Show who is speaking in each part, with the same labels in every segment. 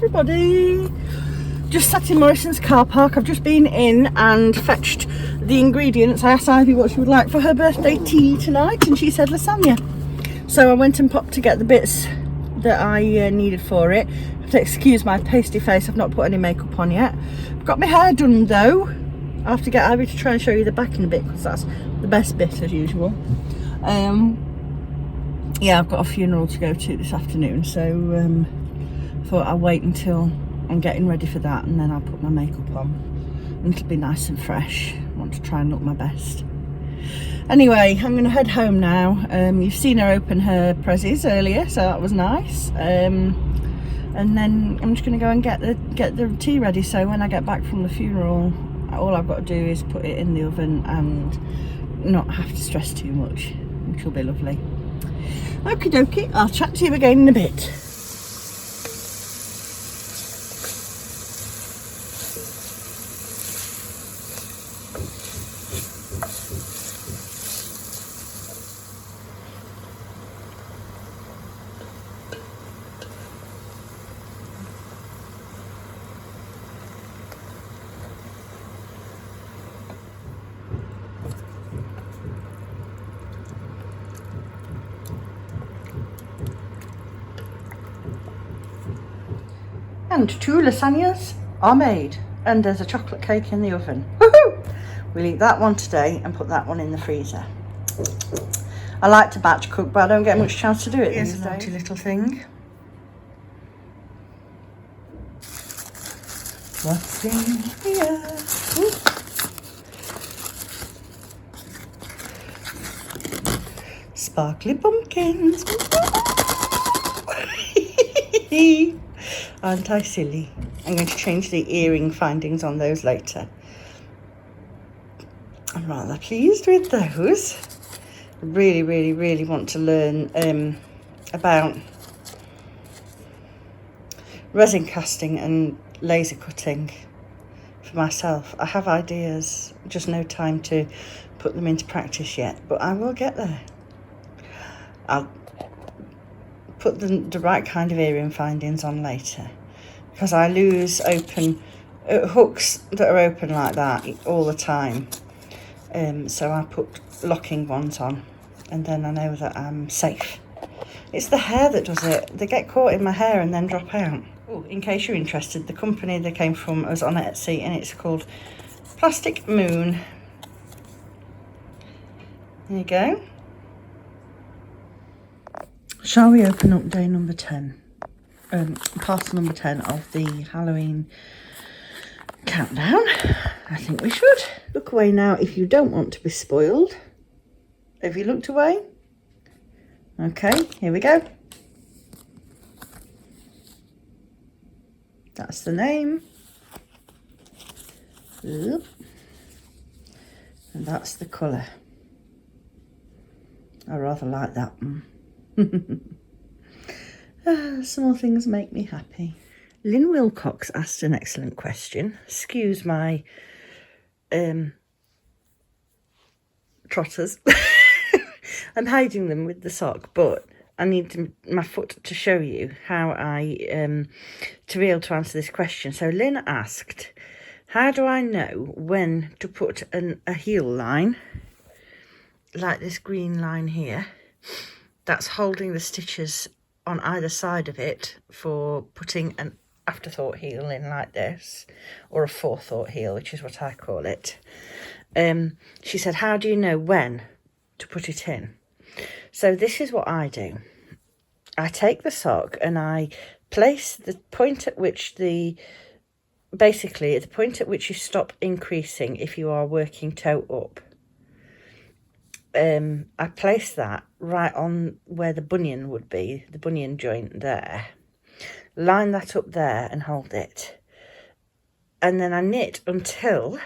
Speaker 1: everybody. Just sat in Morrison's car park. I've just been in and fetched the ingredients. I asked Ivy what she would like for her birthday tea tonight and she said lasagna. So I went and popped to get the bits that I needed for it. I have to excuse my pasty face, I've not put any makeup on yet. I've got my hair done though. I have to get Ivy to try and show you the back in a bit because that's the best bit as usual. Yeah, I've got a funeral to go to this afternoon, so thought I'll wait until I'm getting ready for that and then I'll put my makeup on and it'll be nice and fresh. I want to try and look my best. Anyway, I'm going to head home now. You've seen her open her prezzies earlier, so that was nice. And then I'm just going to go and get the tea ready, so when I get back from the funeral, all I've got to do is put it in the oven and not have to stress too much, which will be lovely. Okie dokie, I'll chat to you again in a bit. And 2 lasagnas are made, and there's a chocolate cake in the oven. Woohoo! We'll eat that one today and put that one in the freezer. I like to batch cook, but I don't get much chance to do it these days. Here's a naughty little thing. What's in here? Ooh. Sparkly pumpkins. Aren't I silly? I'm going to change the earring findings on those later. I'm rather pleased with those. I really want to learn about resin casting and laser cutting for myself. I have ideas, just no time to put them into practice yet, but I will get there. I'll put the right kind of earring findings on later, because I lose open hooks that are open like that all the time, so I put locking ones on and then I know that I'm safe. It's the hair that does it. They get caught in my hair and then drop out. Oh, in case you're interested, the company they came from was on Etsy and it's called Plastic Moon. There you go. Shall we open up day number 10? Parcel number 10 of the Halloween countdown. I think we should. Look away now if you don't want to be spoiled. Have you looked away? Okay, here we go. That's the name. And that's the colour. I rather like that one. Small things make me happy. Lynn Wilcox asked an excellent question. Excuse my trotters. I'm hiding them with the sock, but I need my foot to show you how to be able to answer this question. So Lynn asked, how do I know when to put a heel line, like this green line here, that's holding the stitches on either side of it for putting an afterthought heel in like this, or a forethought heel, which is what I call it. She said, how do you know when to put it in? So this is what I do. I take the sock and I place the point at which basically the point at which you stop increasing if you are working toe up. I place that right on where the bunion would be, the bunion joint there. Line that up there and hold it. And then I knit until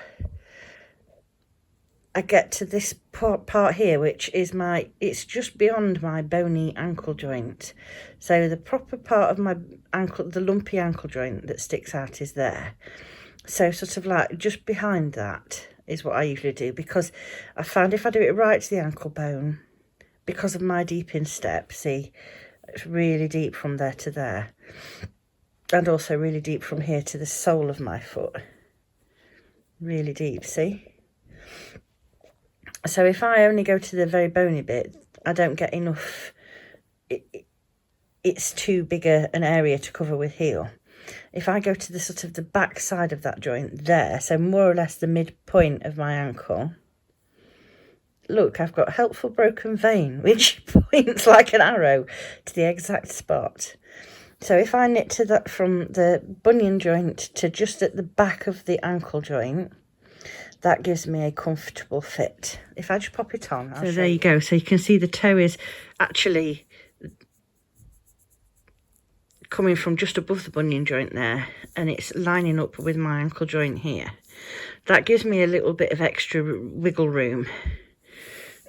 Speaker 1: I get to this part here, which is it's just beyond my bony ankle joint. So the proper part of my ankle, the lumpy ankle joint that sticks out is there. So sort of like just behind that is what I usually do, because I found if I do it right to the ankle bone, because of my deep instep, see, it's really deep from there to there. And also really deep from here to the sole of my foot. Really deep, see? So if I only go to the very bony bit, I don't get enough. It's too big an area to cover with heel. If I go to the sort of the back side of that joint there, so more or less the midpoint of my ankle, look, I've got helpful broken vein, which points like an arrow to the exact spot. So if I knit to that from the bunion joint to just at the back of the ankle joint, that gives me a comfortable fit. If I just pop it on, so there you go. So you can see the toe is actually coming from just above the bunion joint there, and it's lining up with my ankle joint here. That gives me a little bit of extra wiggle room.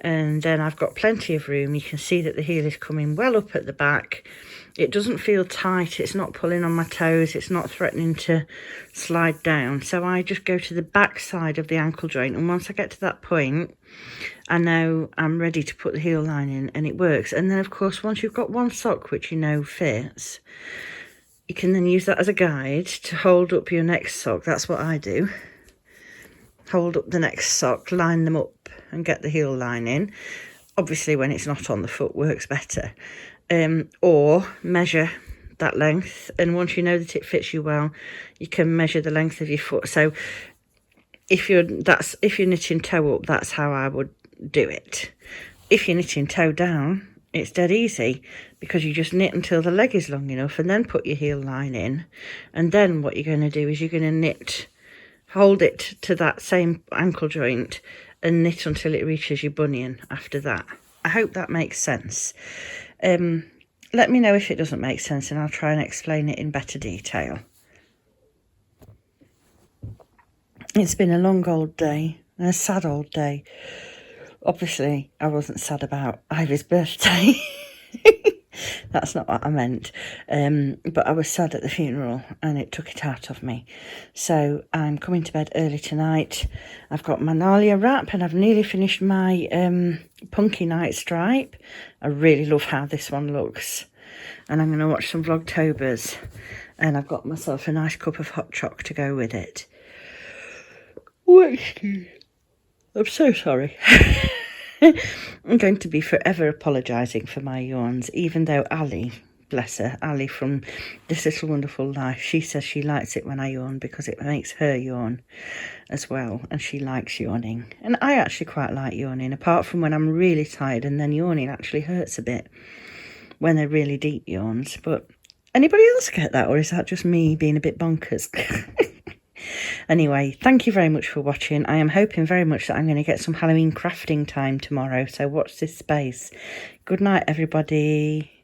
Speaker 1: And then I've got plenty of room. You can see that the heel is coming well up at the back. It doesn't feel tight. It's not pulling on my toes. It's not threatening to slide down. So I just go to the back side of the ankle joint. And once I get to that point, I know I'm ready to put the heel line in, and it works. And then, of course, once you've got one sock which you know fits, you can then use that as a guide to hold up your next sock. That's what I do. Hold up the next sock, line them up and get the heel line in. Obviously, when it's not on the foot, works better. Or measure that length, and once you know that it fits you well, you can measure the length of your foot. So if you're knitting toe up, that's how I would do it. If you're knitting toe down, it's dead easy, because you just knit until the leg is long enough and then put your heel line in. And then what you're going to do is you're going to knit, hold it to that same ankle joint and knit until it reaches your bunion after that. I hope that makes sense. Let me know if it doesn't make sense, and I'll try and explain it in better detail. It's been a long old day, and a sad old day. Obviously, I wasn't sad about Ivy's birthday. That's not what I meant. But I was sad at the funeral, and it took it out of me. So I'm coming to bed early tonight. I've got my Nalia wrap, and I've nearly finished my Punky Night stripe. I really love how this one looks. And I'm going to watch some Vlogtobers. And I've got myself a nice cup of hot choc to go with it. I'm so sorry. I'm going to be forever apologising for my yawns, even though Ali, bless her, Ali from This Little Wonderful Life, she says she likes it when I yawn because it makes her yawn as well, and she likes yawning. And I actually quite like yawning, apart from when I'm really tired, and then yawning actually hurts a bit when they're really deep yawns. But anybody else get that, or is that just me being a bit bonkers? Anyway, thank you very much for watching. I am hoping very much that I'm going to get some Halloween crafting time tomorrow, so watch this space. Good night, everybody.